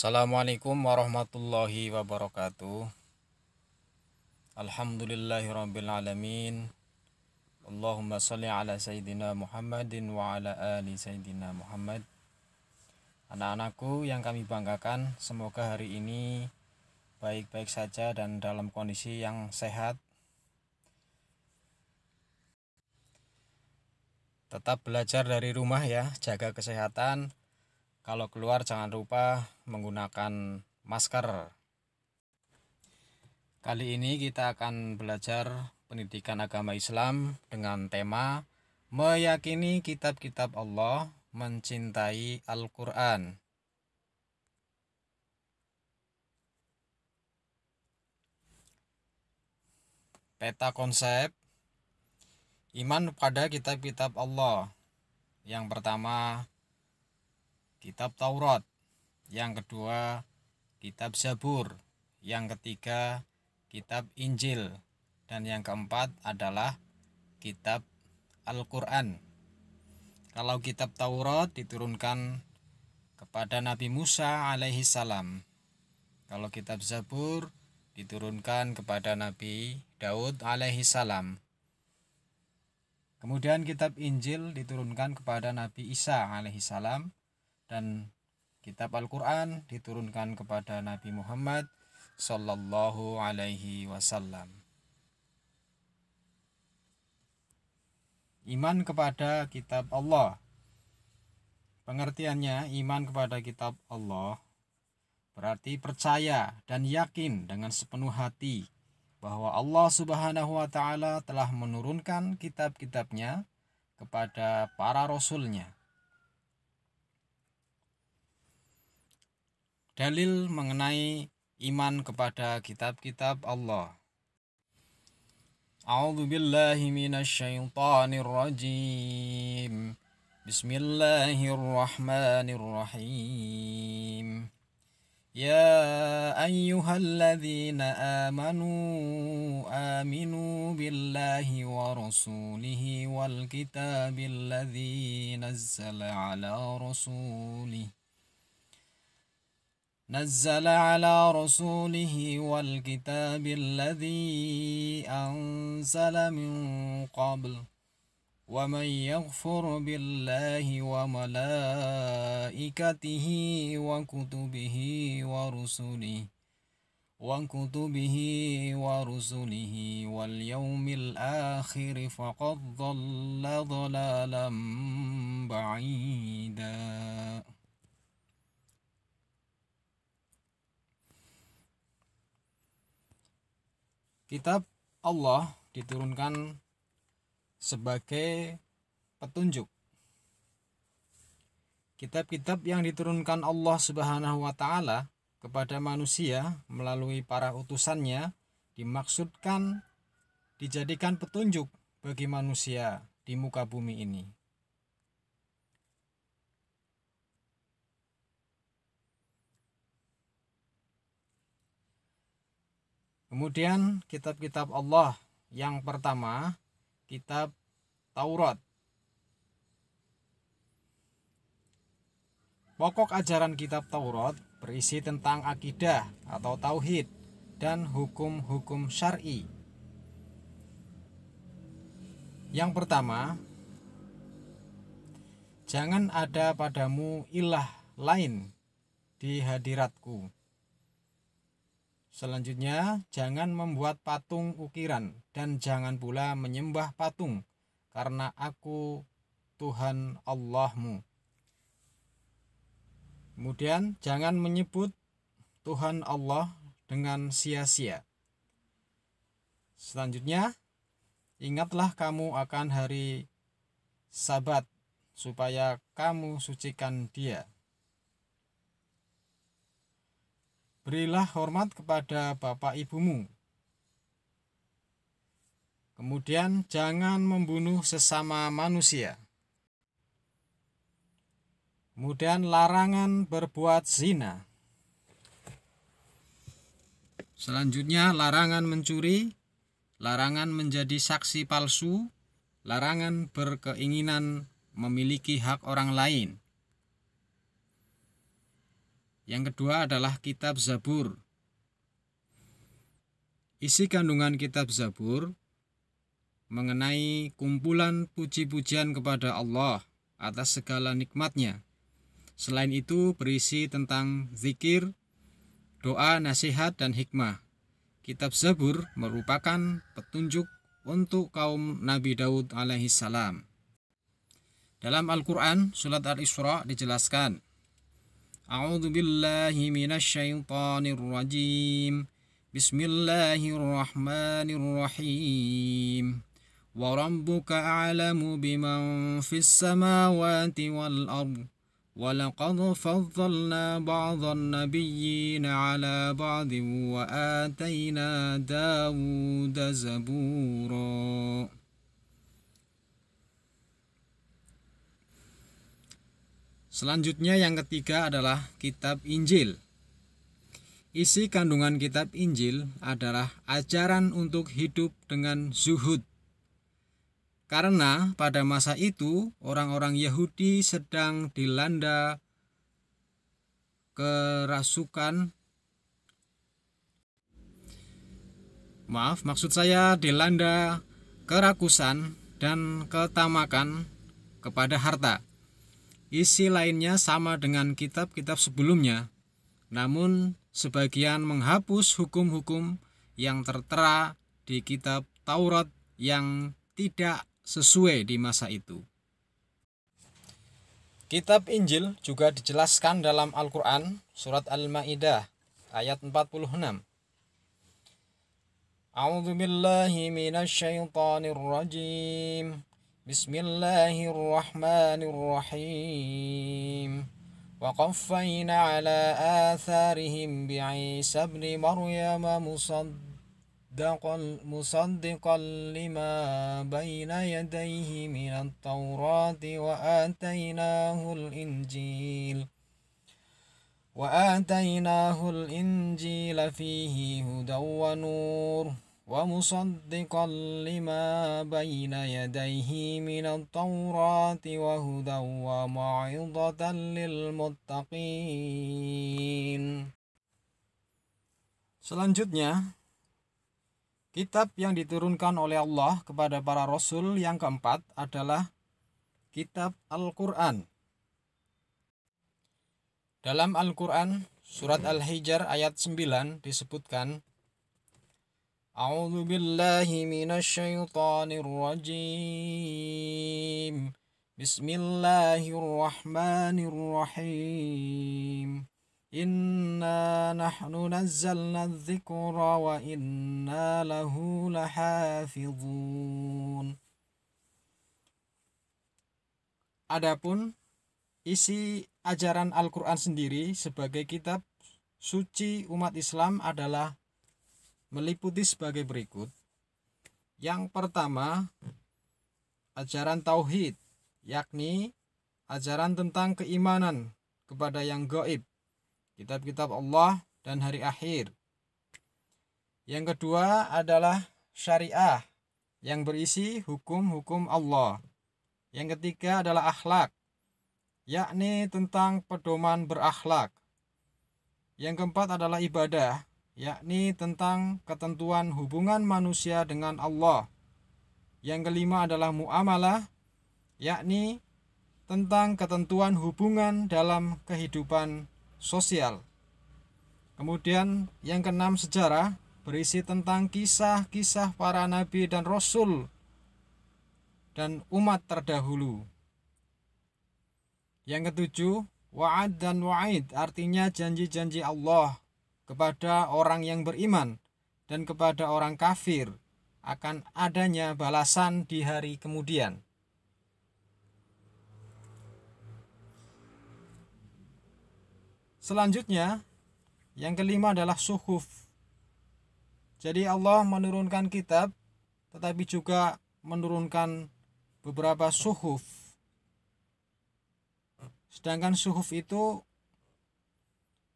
Assalamualaikum warahmatullahi wabarakatuh. Alhamdulillahirrabbilalamin. Allahumma salli ala Sayyidina Muhammadin wa ala ali Sayyidina Muhammad. Anak-anakku yang kami banggakan, semoga hari ini baik-baik saja dan dalam kondisi yang sehat. Tetap belajar dari rumah ya, jaga kesehatan. Kalau keluar jangan lupa menggunakan masker. Kali ini kita akan belajar pendidikan agama Islam dengan tema meyakini kitab-kitab Allah, mencintai Al-Quran. Peta konsep iman pada kitab-kitab Allah. Yang pertama, kitab Taurat. Yang kedua, kitab Zabur. Yang ketiga, kitab Injil. Dan yang keempat adalah kitab Al-Quran. Kalau kitab Taurat diturunkan kepada Nabi Musa alaihi salam. Kalau kitab Zabur diturunkan kepada Nabi Daud alaihi salam. Kemudian kitab Injil diturunkan kepada Nabi Isa alaihi salam. Dan kitab Al-Quran diturunkan kepada Nabi Muhammad sallallahu alaihi wasallam. Iman kepada kitab Allah. Pengertiannya, iman kepada kitab Allah berarti percaya dan yakin dengan sepenuh hati bahwa Allah Subhanahu wa Ta'ala telah menurunkan kitab-kitabnya kepada para rasulnya. Dalil mengenai iman kepada kitab-kitab Allah. A'udzu billahi minasyaitonir rajim. Bismillahirrahmanirrahim. Ya ayyuhalladzina amanu aminu billahi wa rasulihi wal kitabil ladzi nazzala ala rasulihi والكتاب الذي أنزل من قبل ومن يغفر بالله وملائكته وكتبه ورسله واليوم الآخر فقد ضل ضلالا بعيدا. Kitab Allah diturunkan sebagai petunjuk. Kitab-kitab yang diturunkan Allah Subhanahu wa Ta'ala kepada manusia melalui para utusannya dimaksudkan dijadikan petunjuk bagi manusia di muka bumi ini. Kemudian kitab-kitab Allah yang pertama, kitab Taurat. Pokok ajaran kitab Taurat berisi tentang akidah atau tauhid dan hukum-hukum syar'i. Yang pertama, jangan ada padamu ilah lain di hadiratku. Selanjutnya, jangan membuat patung ukiran dan jangan pula menyembah patung, karena aku Tuhan Allahmu. Kemudian, jangan menyebut Tuhan Allah dengan sia-sia. Selanjutnya, ingatlah kamu akan hari Sabat, supaya kamu sucikan dia. Berilah hormat kepada bapak ibumu. Kemudian jangan membunuh sesama manusia. Kemudian larangan berbuat zina. Selanjutnya larangan mencuri, larangan menjadi saksi palsu, larangan berkeinginan memiliki hak orang lain. Yang kedua adalah kitab Zabur. Isi kandungan kitab Zabur mengenai kumpulan puji-pujian kepada Allah atas segala nikmatnya. Selain itu berisi tentang zikir, doa, nasihat, dan hikmah. Kitab Zabur merupakan petunjuk untuk kaum Nabi Daud alaihissalam. Dalam Al-Quran, surat Al-Isra dijelaskan, A'udzu billahi minasyaitonir rajim. Bismillahirrahmanirrahim. Wa rabbuka a'lamu biman fis samawati wal ardh. Wa laqad faddalna ba'dhan nabiyyina 'ala ba'dhin wa atayna Dawuda zabura. Selanjutnya yang ketiga adalah kitab Injil. Isi kandungan kitab Injil adalah ajaran untuk hidup dengan zuhud. Karena pada masa itu orang-orang Yahudi sedang dilanda dilanda kerakusan dan ketamakan kepada harta. Isi lainnya sama dengan kitab-kitab sebelumnya, namun sebagian menghapus hukum-hukum yang tertera di kitab Taurat yang tidak sesuai di masa itu. Kitab Injil juga dijelaskan dalam Al-Quran, surat Al-Ma'idah, ayat 46. A'udzu billahi minasyaitonir rajim. Bismillahirrahmanirrahim. Wa qaffayna ala atharihim bi'Isa ibn Maryam musaddiqan lima bayna yadayhi minat Taurati wa atainahul Injil fihi hudaw wa nur. ومصدقا لما بين يديه من التوراة وهدى وموعظة للمتقين. Selanjutnya, kitab yang diturunkan oleh Allah kepada para rasul yang keempat adalah kitab Al-Quran. Dalam Al-Quran, surat Al-Hijr ayat 9 disebutkan, A'udzu billahi minasyaitonir rajim. Bismillahirrahmanirrahim. Inna nahnu nazzalna dzikra wa inna lahu lahafizun. Adapun isi ajaran Al-Quran sendiri sebagai kitab suci umat Islam adalah meliputi sebagai berikut. Yang pertama, ajaran tauhid, yakni ajaran tentang keimanan kepada yang gaib, kitab-kitab Allah dan hari akhir. Yang kedua adalah syariah yang berisi hukum-hukum Allah. Yang ketiga adalah akhlak, yakni tentang pedoman berakhlak. Yang keempat adalah ibadah, yakni tentang ketentuan hubungan manusia dengan Allah. Yang kelima adalah muamalah, yakni tentang ketentuan hubungan dalam kehidupan sosial. Kemudian yang keenam sejarah, berisi tentang kisah-kisah para nabi dan rasul dan umat terdahulu. Yang ketujuh, wa'ad dan wa'id, artinya janji-janji Allah kepada orang yang beriman dan kepada orang kafir akan adanya balasan di hari kemudian. Selanjutnya, yang kelima adalah suhuf. Jadi Allah menurunkan kitab, tetapi juga menurunkan beberapa suhuf. Sedangkan suhuf itu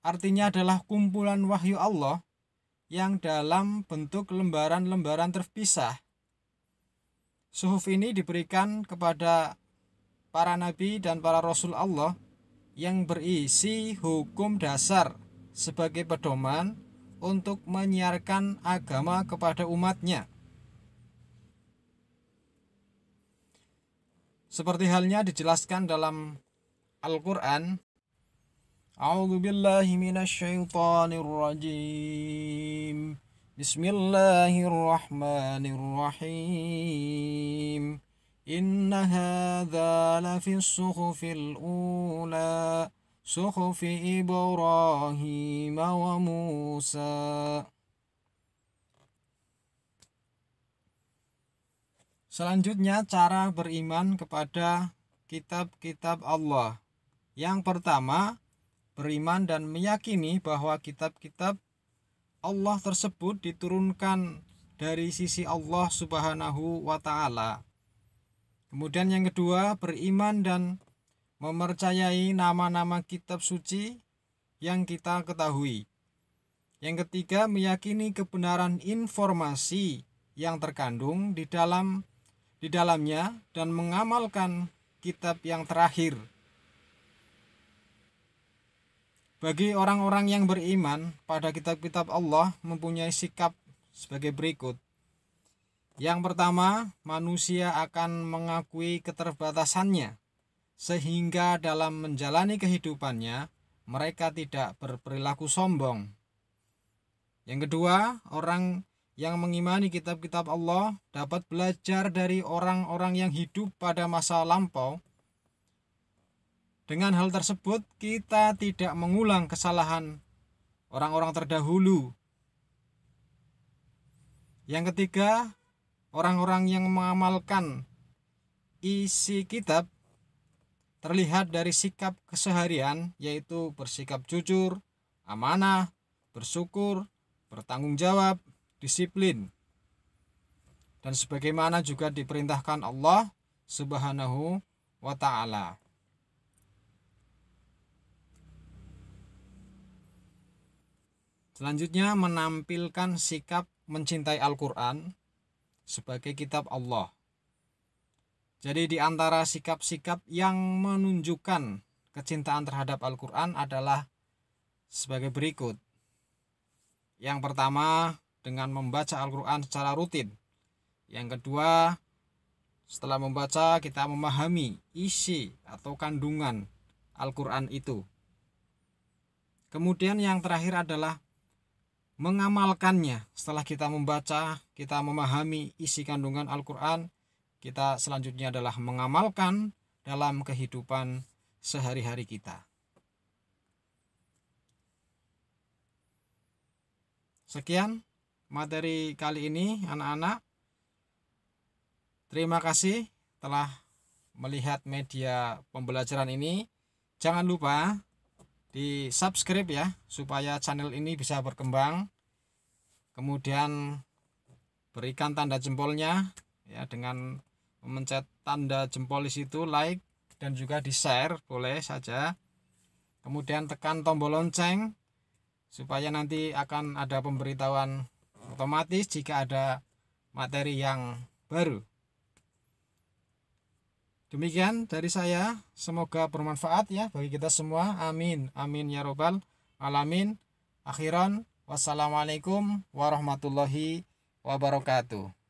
artinya adalah kumpulan wahyu Allah yang dalam bentuk lembaran-lembaran terpisah. Suhuf ini diberikan kepada para nabi dan para rasul Allah yang berisi hukum dasar sebagai pedoman untuk menyiarkan agama kepada umatnya. Seperti halnya dijelaskan dalam Al-Quran, A'udzu billahi minasyaitonir rajim. Bismillahirrahmanirrahim. Inna hadza lafis suhufil ula, suhufi Ibrahim wa Musa. Selanjutnya, cara beriman kepada kitab-kitab Allah. Yang pertama, beriman dan meyakini bahwa kitab-kitab Allah tersebut diturunkan dari sisi Allah Subhanahu wa Ta'ala. Kemudian yang kedua, beriman dan mempercayai nama-nama kitab suci yang kita ketahui. Yang ketiga, meyakini kebenaran informasi yang terkandung di dalamnya dan mengamalkan kitab yang terakhir. Bagi orang-orang yang beriman pada kitab-kitab Allah mempunyai sikap sebagai berikut. Yang pertama, manusia akan mengakui keterbatasannya, sehingga dalam menjalani kehidupannya mereka tidak berperilaku sombong. Yang kedua, orang yang mengimani kitab-kitab Allah dapat belajar dari orang-orang yang hidup pada masa lampau. Dengan hal tersebut, kita tidak mengulang kesalahan orang-orang terdahulu. Yang ketiga, orang-orang yang mengamalkan isi kitab terlihat dari sikap keseharian, yaitu bersikap jujur, amanah, bersyukur, bertanggung jawab, disiplin, dan sebagaimana juga diperintahkan Allah Subhanahu wa Ta'ala. Selanjutnya, menampilkan sikap mencintai Al-Quran sebagai kitab Allah. Jadi di antara sikap-sikap yang menunjukkan kecintaan terhadap Al-Quran adalah sebagai berikut. Yang pertama, dengan membaca Al-Quran secara rutin. Yang kedua, setelah membaca kita memahami isi atau kandungan Al-Quran itu. Kemudian yang terakhir adalah mengamalkannya. Setelah kita membaca, kita memahami isi kandungan Al-Quran, kita selanjutnya adalah mengamalkan dalam kehidupan sehari-hari kita. Sekian materi kali ini anak-anak. Terima kasih telah melihat media pembelajaran ini. Jangan lupa di subscribe ya, supaya channel ini bisa berkembang. Kemudian berikan tanda jempolnya ya, dengan memencet tanda jempol di situ, like, dan juga di share boleh saja. Kemudian tekan tombol lonceng supaya nanti akan ada pemberitahuan otomatis jika ada materi yang baru. Demikian dari saya, semoga bermanfaat ya bagi kita semua. Amin, amin ya robbal alamin. Akhiran, wassalamualaikum warahmatullahi wabarakatuh.